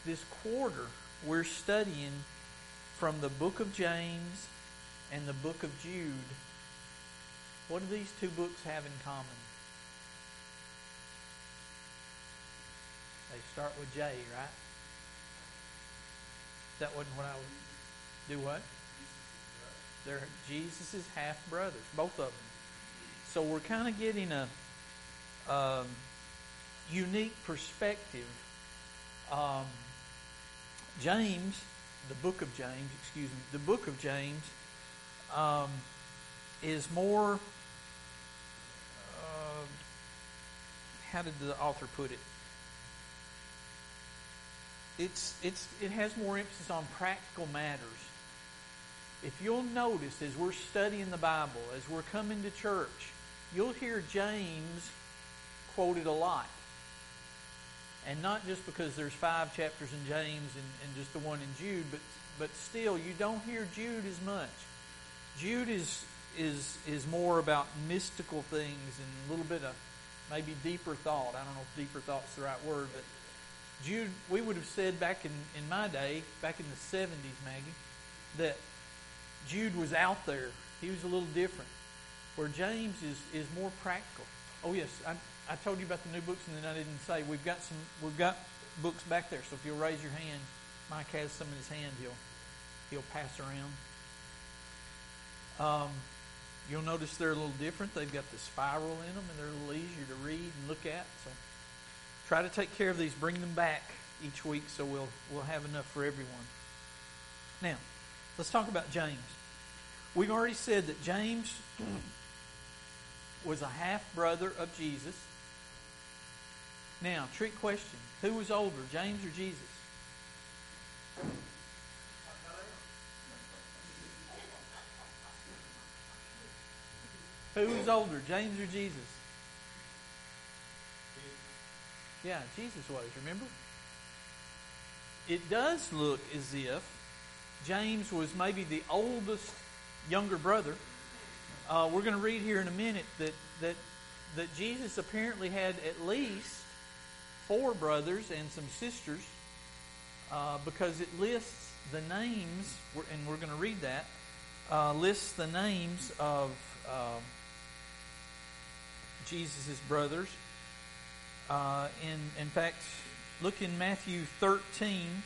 this quarter, we're studying from the book of James and the book of Jude. What do these two books have in common? They start with J, right? That wasn't what I would do. What? They're Jesus' half brothers, both of them. So we're kind of getting a unique perspective. James, the book of James, is more. How did the author put it? It has more emphasis on practical matters. If you'll notice, as we're studying the Bible, as we're coming to church, you'll hear James quoted a lot. And not just because there's 5 chapters in James and just the one in Jude, but still, you don't hear Jude as much. Jude is more about mystical things and a little bit of maybe deeper thought. I don't know if deeper thought's the right word, but Jude, we would have said back in my day, back in the 70s, Maggie, that Jude was out there. He was a little different. Where James is more practical. Oh yes, I told you about the new books, and then I didn't say we've got books back there. So if you'll raise your hand, Mike has some in his hand. He'll pass around. You'll notice they're a little different. They've got the spiral in them, and they're a little easier to read and look at. So try to take care of these. Bring them back each week, so we'll have enough for everyone. Now, let's talk about James. We've already said that James was a half-brother of Jesus. Now, trick question. Who was older, James or Jesus? Who was older, James or Jesus? Yeah, Jesus was, remember? It does look as if James was maybe the oldest younger brother. We're going to read here in a minute that Jesus apparently had at least 4 brothers and some sisters, because it lists the names, and we're going to read that, lists the names of Jesus' brothers. In fact, look in Matthew 13.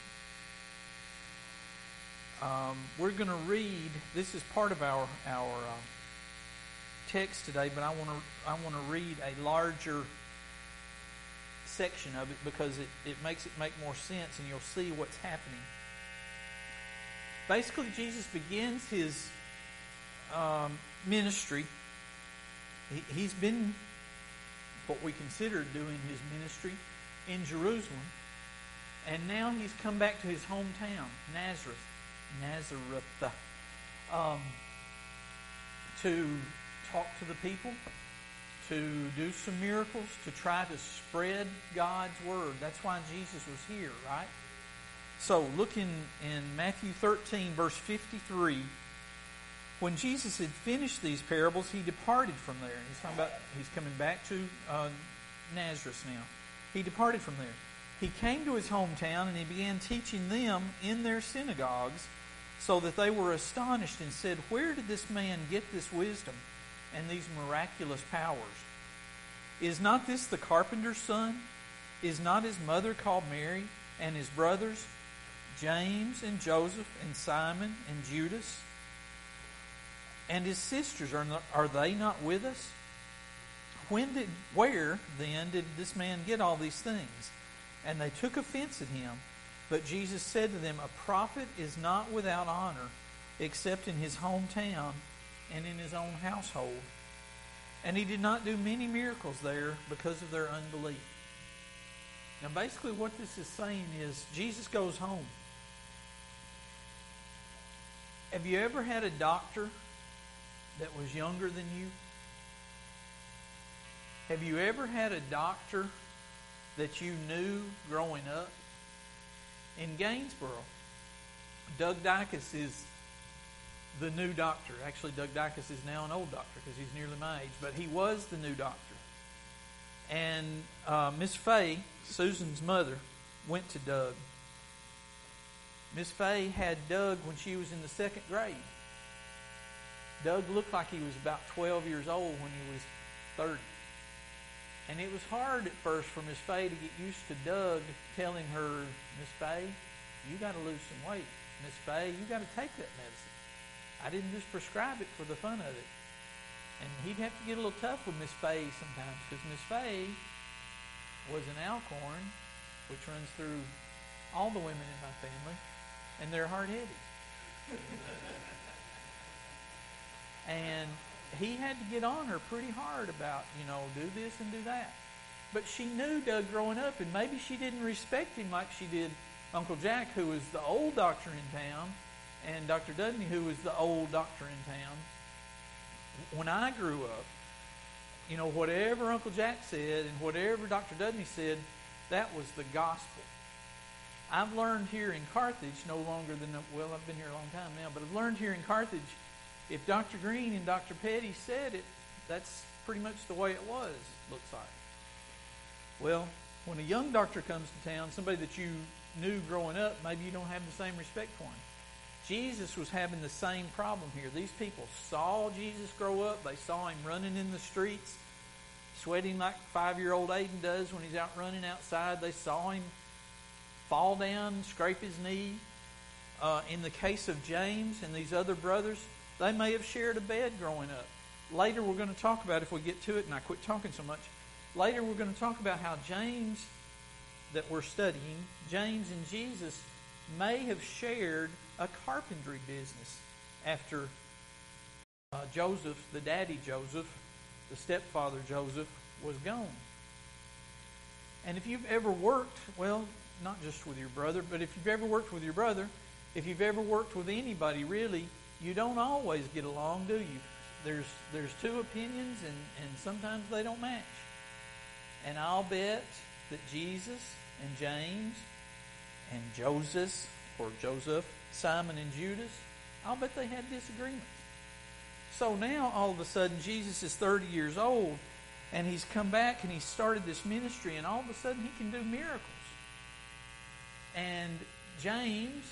We're going to read. This is part of our text today, but I want to read a larger section of it because it makes it make more sense, and you'll see what's happening. Basically, Jesus begins his ministry. He's been what we consider doing his ministry in Jerusalem, and now he's come back to his hometown, Nazareth, to talk to the people, to do some miracles, to try to spread God's word. That's why Jesus was here, right? So look in Matthew 13, verse 53. When Jesus had finished these parables, he departed from there. He's coming back to Nazareth now. He departed from there. He came to his hometown and he began teaching them in their synagogues, so that they were astonished and said, "Where did this man get this wisdom and these miraculous powers? Is not this the carpenter's son? Is not his mother called Mary, and his brothers James and Joseph and Simon and Judas? And his sisters, are they not with us? Where then did this man get all these things?" And they took offense at him. But Jesus said to them, "A prophet is not without honor, except in his hometown and in his own household." And he did not do many miracles there because of their unbelief. Now basically what this is saying is Jesus goes home. Have you ever had a doctor that was younger than you? Have you ever had a doctor that you knew growing up? In Gainesboro, Doug Dicus is the new doctor. Actually, Doug Dicus is now an old doctor because he's nearly my age, but he was the new doctor. And Miss Fay, Susan's mother, went to Doug Miss Fay had Doug when she was in the 2nd grade. Doug looked like he was about 12 years old when he was 30. And it was hard at first for Miss Fay to get used to Doug telling her, Miss Fay, you got to lose some weight. Miss Fay, you got to take that medicine. I didn't just prescribe it for the fun of it. And he'd have to get a little tough with Miss Fay sometimes, because Miss Fay was an Alcorn, which runs through all the women in my family, and they're hard-headed. And he had to get on her pretty hard about, do this and do that. But she knew Doug growing up, and maybe she didn't respect him like she did Uncle Jack, who was the old doctor in town, and Dr. Dudney, who was the old doctor in town. When I grew up, whatever Uncle Jack said and whatever Dr. Dudney said, that was the gospel. I've learned here in Carthage, I've been here a long time now, but I've learned here in Carthage, if Dr. Green and Dr. Petty said it, that's pretty much the way it looks like. Well, when a young doctor comes to town, somebody that you knew growing up, maybe you don't have the same respect for him. Jesus was having the same problem here. These people saw Jesus grow up. They saw him running in the streets, sweating like 5-year-old Aiden does when he's out running outside. They saw him fall down, scrape his knee. In the case of James and these other brothers, they may have shared a bed growing up. Later we're going to talk about, if we get to it, and I quit talking so much, later we're going to talk about how James, that we're studying, James and Jesus may have shared a carpentry business after Joseph, the daddy Joseph, the stepfather Joseph, was gone. And if you've ever worked, well, not just with your brother, but if you've ever worked with your brother, if you've ever worked with anybody, really, you don't always get along, do you? There's two opinions, and sometimes they don't match. And I'll bet that Jesus and James and Joseph, Simon and Judas, I'll bet they had disagreements. So now, all of a sudden, Jesus is 30 years old, and he's come back and he's started this ministry, and all of a sudden he can do miracles. And James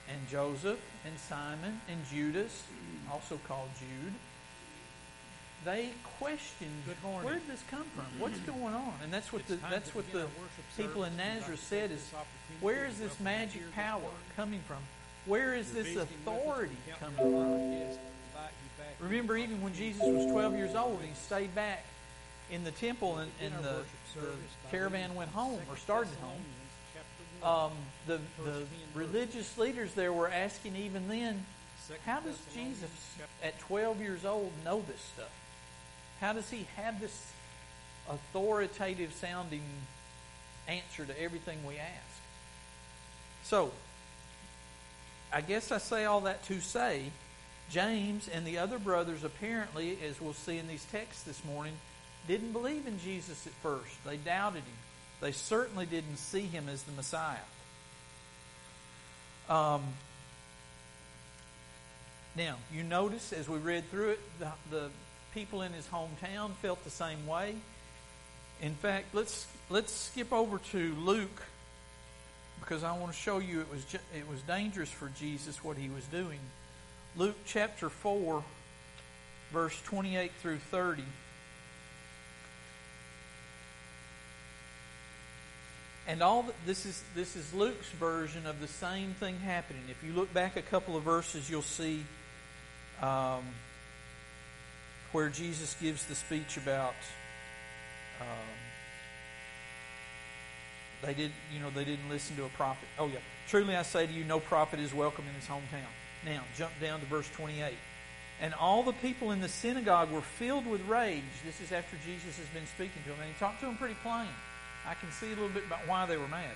and Joseph and Simon and Judas, also called Jude, they questioned, where did this come from? What's going on? And that's what the people in Nazareth said is, where is this magic power coming from? Where is this authority coming from? Remember, even when Jesus was 12 years old and he stayed back in the temple and the caravan went home or started home, the religious leaders there were asking even then, how does Jesus at 12 years old know this stuff? How does he have this authoritative sounding answer to everything we ask? So, I guess I say all that to say, James and the other brothers apparently, as we'll see in these texts this morning, didn't believe in Jesus at first. They doubted him. They certainly didn't see him as the Messiah. Now, you notice as we read through it, the people in his hometown felt the same way. In fact, let's skip over to Luke, because I want to show you it was dangerous for Jesus what he was doing. Luke chapter 4, verse 28 through 30. And this is Luke's version of the same thing happening. If you look back a couple of verses, you'll see where Jesus gives the speech about they didn't listen to a prophet. Oh yeah, truly I say to you, no prophet is welcome in his hometown. Now jump down to verse 28. And all the people in the synagogue were filled with rage. This is after Jesus has been speaking to them, and he talked to them pretty plain. I can see a little bit about why they were mad.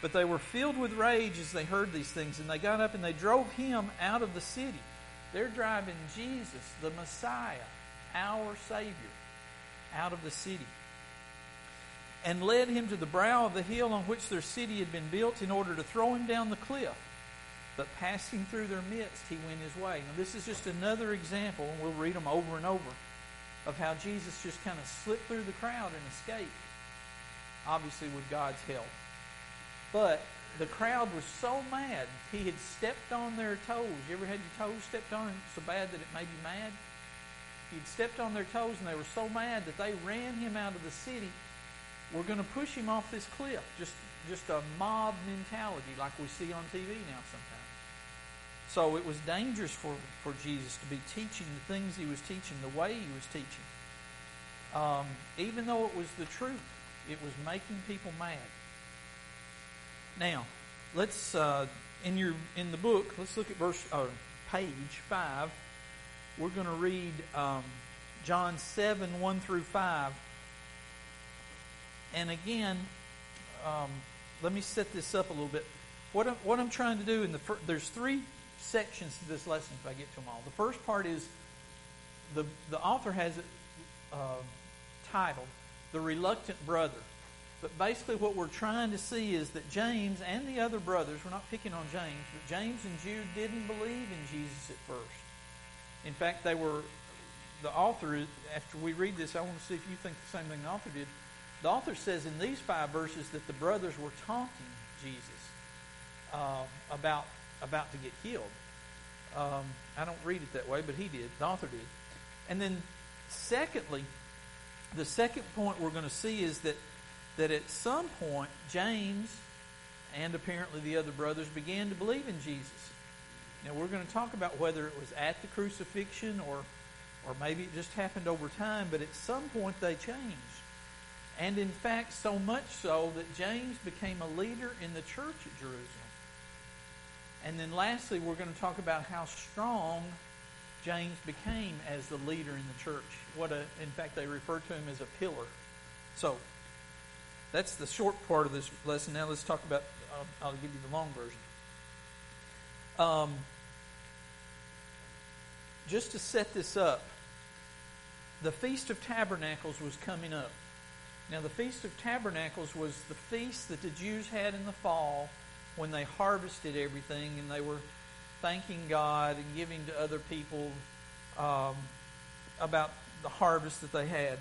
But they were filled with rage as they heard these things, and they got up and they drove him out of the city. They're driving Jesus, the Messiah, our Savior, out of the city, and led him to the brow of the hill on which their city had been built in order to throw him down the cliff. But passing through their midst, he went his way. Now this is just another example, and we'll read them over and over, of how Jesus just kind of slipped through the crowd and escaped, obviously with God's help. But the crowd was so mad. He had stepped on their toes. You ever had your toes stepped on so bad that it made you mad? He'd stepped on their toes, and they were so mad that they ran him out of the city. We're going to push him off this cliff. Just a mob mentality like we see on TV now sometimes. So it was dangerous for Jesus to be teaching the things he was teaching, the way he was teaching. Even though it was the truth, it was making people mad. Now, let's in the book, let's look at page 5. We're going to read John 7, 1 through 5. And again, let me set this up a little bit. What I'm trying to do there's 3 sections to this lesson if I get to them all. The first part is the author has it titled "The Reluctant Brother." But basically what we're trying to see is that James and the other brothers, we're not picking on James, but James and Jude didn't believe in Jesus at first. In fact, the author, after we read this, I want to see if you think the same thing the author did. The author says in these 5 verses that the brothers were taunting Jesus about to get killed. I don't read it that way, but he did. The author did. And then secondly, the second point we're going to see is that at some point, James and apparently the other brothers began to believe in Jesus. Now, we're going to talk about whether it was at the crucifixion or maybe it just happened over time, but at some point they changed. And in fact, so much so that James became a leader in the church at Jerusalem. And then lastly, we're going to talk about how strong James became as the leader in the church. In fact, they refer to him as a pillar. So, that's the short part of this lesson. Now let's talk about, I'll give you the long version. Just to set this up, the Feast of Tabernacles was coming up. Now the Feast of Tabernacles was the feast that the Jews had in the fall when they harvested everything and they were thanking God and giving to other people about the harvest that they had.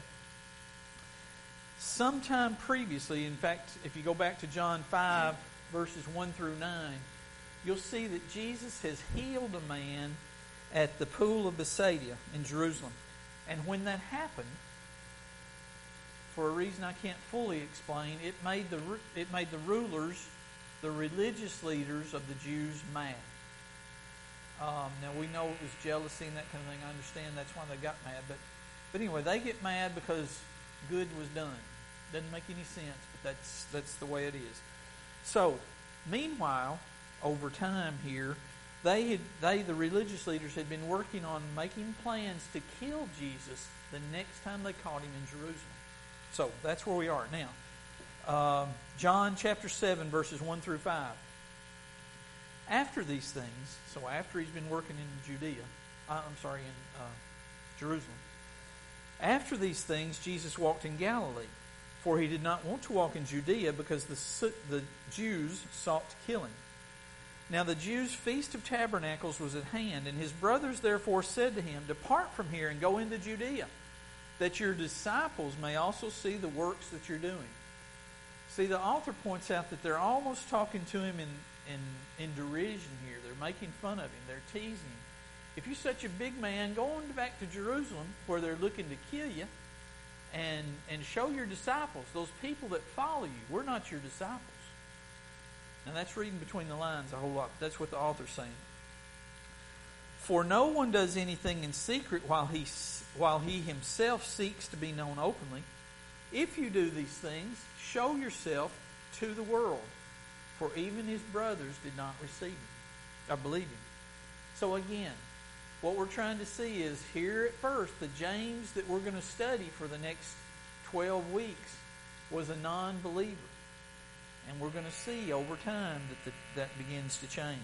Sometime previously, in fact, if you go back to John 5, verses 1 through 9, you'll see that Jesus has healed a man at the pool of Bethsaida in Jerusalem. And when that happened, for a reason I can't fully explain, it made the rulers, the religious leaders of the Jews, mad. Now we know it was jealousy and that kind of thing. I understand that's why they got mad. But anyway, they get mad because good was done. Doesn't make any sense, but that's the way it is. So, meanwhile, over time here, the religious leaders had been working on making plans to kill Jesus the next time they caught him in Jerusalem. So, that's where we are now. John chapter 7, verses 1 through 5. After these things, so after he's been working in Jerusalem. After these things, Jesus walked in Galilee, for he did not want to walk in Judea because the Jews sought to kill him. Now the Jews' Feast of Tabernacles was at hand, and his brothers therefore said to him, "Depart from here and go into Judea, that your disciples may also see the works that you're doing." See, the author points out that they're almost talking to him in derision here. They're making fun of him. They're teasing him. If you're such a big man, go on back to Jerusalem where they're looking to kill you and show your disciples, those people that follow you, we're not your disciples. Now that's reading between the lines a whole lot. That's what the author's saying. For no one does anything in secret while he himself seeks to be known openly. If you do these things, show yourself to the world. For even his brothers did not believe him. So again, what we're trying to see is here at first, the James that we're going to study for the next 12 weeks was a non-believer. And we're going to see over time that begins to change.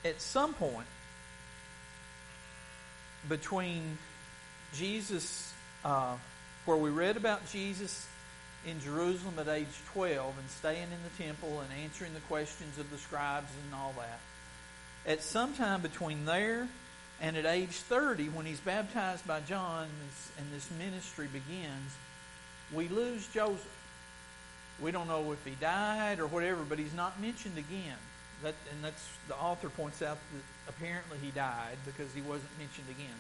At some point, between Jesus, where we read about Jesus in Jerusalem at age 12 and staying in the temple and answering the questions of the scribes and all that, at some time between there And at age 30, when he's baptized by John and this ministry begins, we lose Joseph. We don't know if he died or whatever, but he's not mentioned again. That's the author points out that apparently he died because he wasn't mentioned again.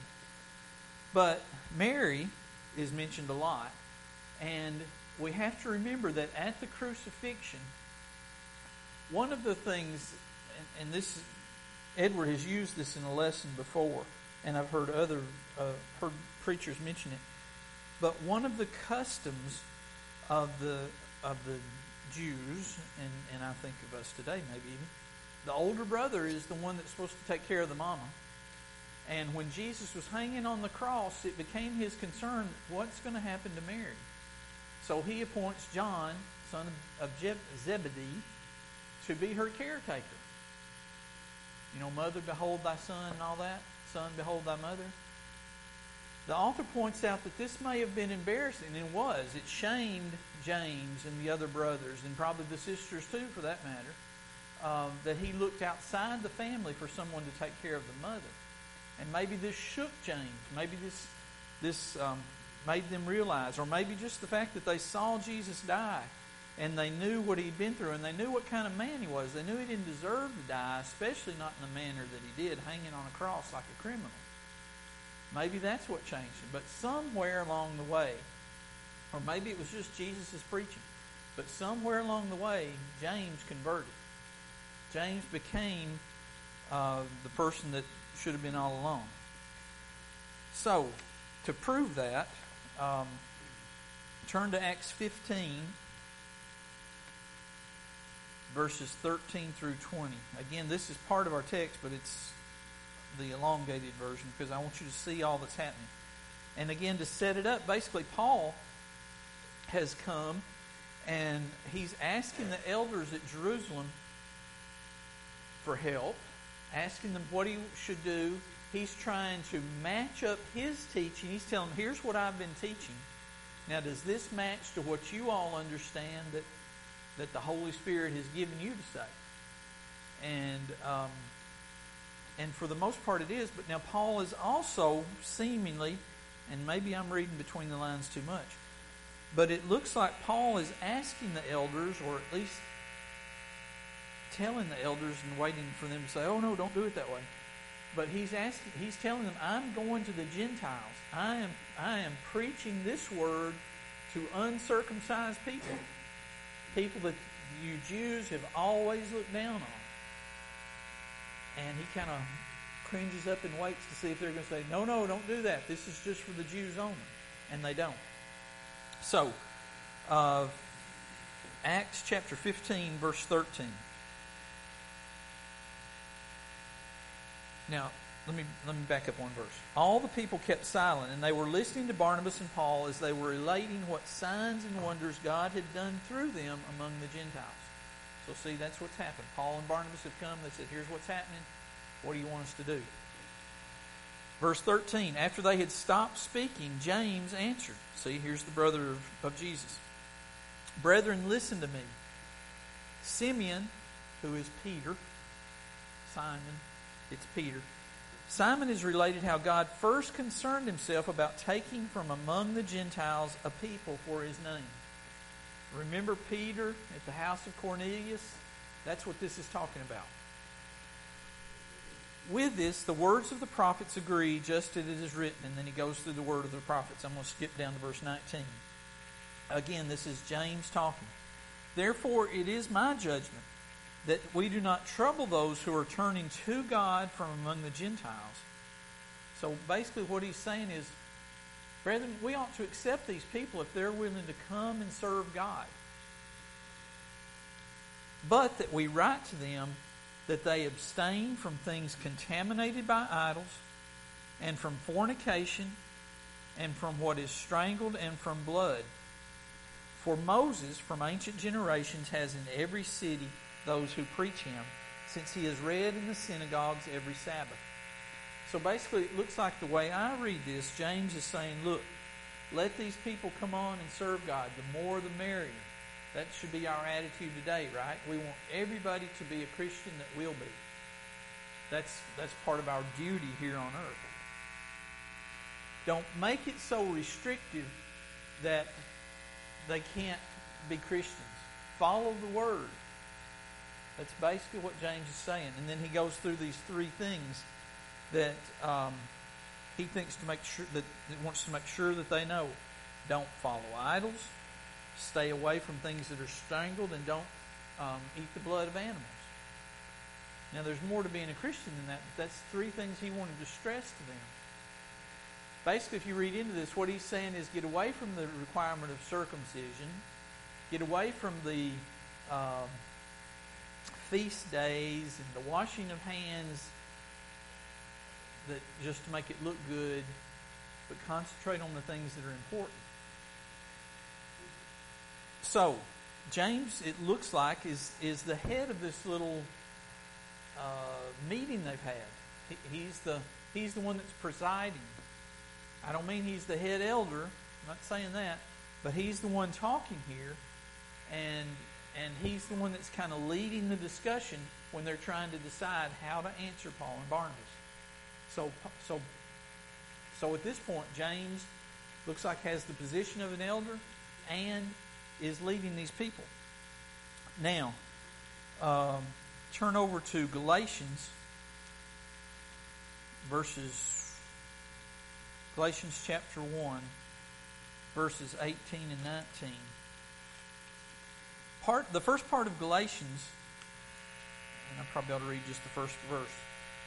But Mary is mentioned a lot. And we have to remember that at the crucifixion, one of the things, and this, Edward has used this in a lesson before, and I've heard heard preachers mention it. But one of the customs of the Jews, and I think of us today maybe even, the older brother is the one that's supposed to take care of the mama. And when Jesus was hanging on the cross, it became his concern, what's going to happen to Mary? So he appoints John, son of Zebedee, to be her caretaker. You know, mother, behold thy son and all that. Son, behold thy mother. The author points out that this may have been embarrassing, and it was. It shamed James and the other brothers, and probably the sisters too, for that matter, that he looked outside the family for someone to take care of the mother. And maybe this shook James. Maybe this made them realize, or maybe just the fact that they saw Jesus die, and they knew what he'd been through, and they knew what kind of man he was. They knew he didn't deserve to die, especially not in the manner that he did, hanging on a cross like a criminal. Maybe that's what changed him. But somewhere along the way, or maybe it was just Jesus' preaching, but somewhere along the way, James converted. James became the person that should have been all along. So, to prove that, turn to Acts 15, verses 13 through 20. Again, this is part of our text, but it's the elongated version because I want you to see all that's happening. And again, to set it up, basically Paul has come and he's asking the elders at Jerusalem for help, asking them what he should do. He's trying to match up his teaching. He's telling them, here's what I've been teaching. Now, does this match to what you all understand that the Holy Spirit has given you to say? And for the most part it is. But now Paul is also seemingly, and maybe I'm reading between the lines too much, but it looks like Paul is asking the elders, or at least telling the elders and waiting for them to say, oh no, don't do it that way. But he's telling them, I'm going to the Gentiles. I am preaching this word to uncircumcised people. People that you Jews have always looked down on. And he kind of cringes up and waits to see if they're going to say, no, don't do that. This is just for the Jews only. And they don't. So, Acts chapter 15, verse 13. Now, let me back up one verse. All the people kept silent, and they were listening to Barnabas and Paul as they were relating what signs and wonders God had done through them among the Gentiles. So see, that's what's happened. Paul and Barnabas have come. They said, here's what's happening. What do you want us to do? Verse 13, after they had stopped speaking, James answered. See, here's the brother of Jesus. Brethren, listen to me. Simeon, who is Peter, Simon, it's Peter. Simon has related how God first concerned himself about taking from among the Gentiles a people for his name. Remember Peter at the house of Cornelius? That's what this is talking about. With this, the words of the prophets agree, just as it is written. And then he goes through the word of the prophets. I'm going to skip down to verse 19. Again, this is James talking. Therefore, it is my judgment that we do not trouble those who are turning to God from among the Gentiles. So basically what he's saying is, brethren, we ought to accept these people if they're willing to come and serve God. But that we write to them that they abstain from things contaminated by idols, and from fornication, and from what is strangled, and from blood. For Moses, from ancient generations, has in every city those who preach him, since he is read in the synagogues every Sabbath. So basically, it looks like the way I read this, James is saying, look, let these people come on and serve God. The more the merrier. That should be our attitude today, right? We want everybody to be a Christian that will be. That's part of our duty here on earth. Don't make it so restrictive that they can't be Christians. Follow the Word. That's basically what James is saying. And then he goes through these three things that he thinks to make sure that wants to make sure that they know. Don't follow idols. Stay away from things that are strangled, and don't eat the blood of animals. Now, there's more to being a Christian than that, but that's three things he wanted to stress to them. Basically, if you read into this, what he's saying is get away from the requirement of circumcision, get away from the feast days and the washing of hands that just to make it look good, but concentrate on the things that are important. So, James, it looks like, is the head of this little meeting they've had. He's the one that's presiding. I don't mean he's the head elder. I'm not saying that, but he's the one talking here, and he's the one that's kind of leading the discussion when they're trying to decide how to answer Paul and Barnabas. So at this point, James looks like has the position of an elder and is leading these people. Now, turn over to Galatians chapter 1, verses 18 and 19. The first part of Galatians, and I probably ought to read just the first verse.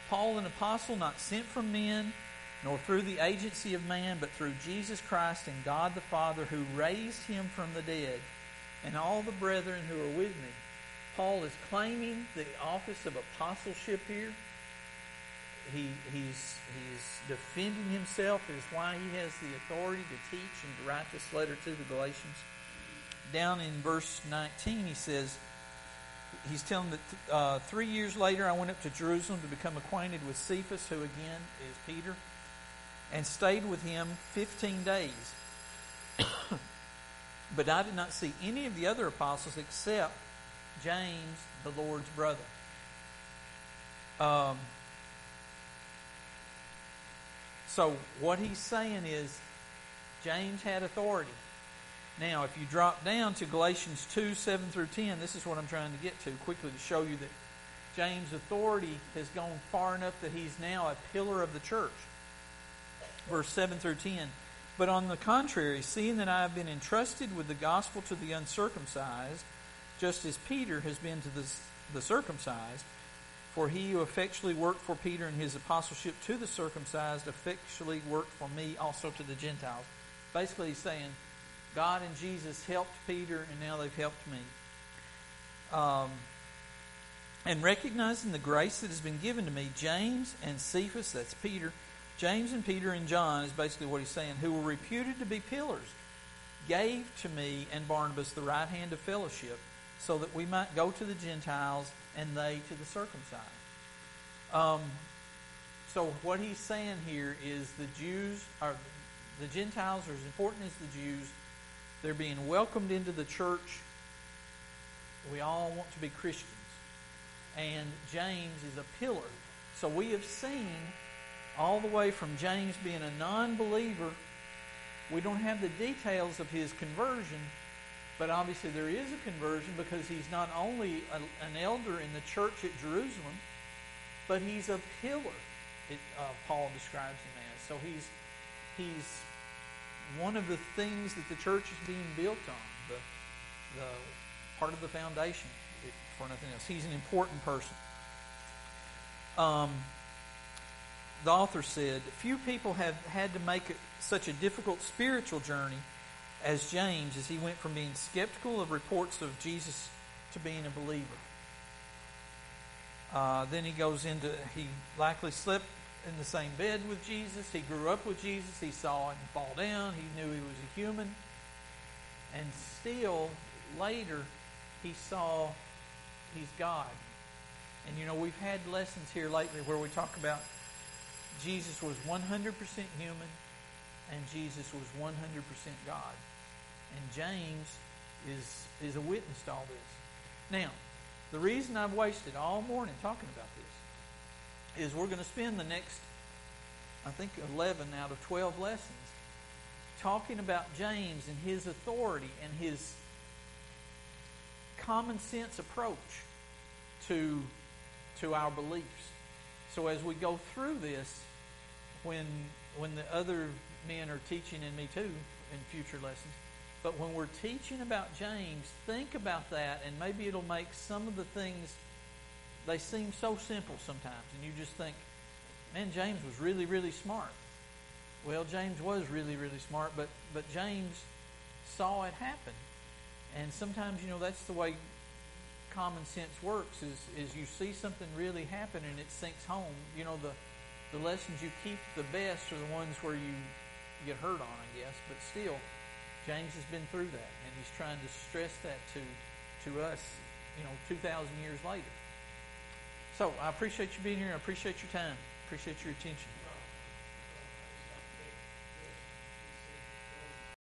Paul, an apostle, not sent from men, nor through the agency of man, but through Jesus Christ and God the Father, who raised him from the dead, and all the brethren who are with me. Paul is claiming the office of apostleship here. He's defending himself as why he has the authority to teach and to write this letter to the Galatians. Down in verse 19, he says, he's telling that 3 years later I went up to Jerusalem to become acquainted with Cephas, who again is Peter, and stayed with him 15 days. But I did not see any of the other apostles except James, the Lord's brother. So what he's saying is James had authority. Now, if you drop down to Galatians 2, 7 through 10, this is what I'm trying to get to quickly to show you that James' authority has gone far enough that he's now a pillar of the church. Verse 7 through 10. But on the contrary, seeing that I have been entrusted with the gospel to the uncircumcised, just as Peter has been to the circumcised, for he who effectually worked for Peter in his apostleship to the circumcised effectually worked for me also to the Gentiles. Basically, he's saying, God and Jesus helped Peter, and now they've helped me. And recognizing the grace that has been given to me, James and Cephas, that's Peter, James and Peter and John is basically what he's saying, who were reputed to be pillars, gave to me and Barnabas the right hand of fellowship, so that we might go to the Gentiles and they to the circumcised. So what he's saying here is the Gentiles are as important as the Jews. They're being welcomed into the church. We all want to be Christians. And James is a pillar. So we have seen all the way from James being a non-believer. We don't have the details of his conversion, but obviously there is a conversion because he's not only an elder in the church at Jerusalem, but he's a pillar, Paul describes him as. So he's one of the things that the church is being built on, the part of the foundation, for nothing else. He's an important person. The author said, few people have had to make such a difficult spiritual journey as James, as he went from being skeptical of reports of Jesus to being a believer. Then he goes into, he likely slept in the same bed with Jesus. He grew up with Jesus. He saw him fall down. He knew he was a human. And still, later, he saw he's God. And you know, we've had lessons here lately where we talk about Jesus was 100% human and Jesus was 100% God. And James is a witness to all this. Now, the reason I've wasted all morning talking about is we're going to spend the next, I think, 11 out of 12 lessons talking about James and his authority and his common sense approach to our beliefs. So as we go through this, when the other men are teaching, and me too, in future lessons, but when we're teaching about James, think about that, and maybe it'll make some of the things, they seem so simple sometimes, and you just think, man, James was really, really smart. Well, James was really, really smart, but James saw it happen. And sometimes, that's the way common sense works, is you see something really happen and it sinks home. The lessons you keep the best are the ones where you get hurt on, I guess, but still, James has been through that, and he's trying to stress that to us, 2,000 years later. So I appreciate you being here. I appreciate your time. Appreciate your attention.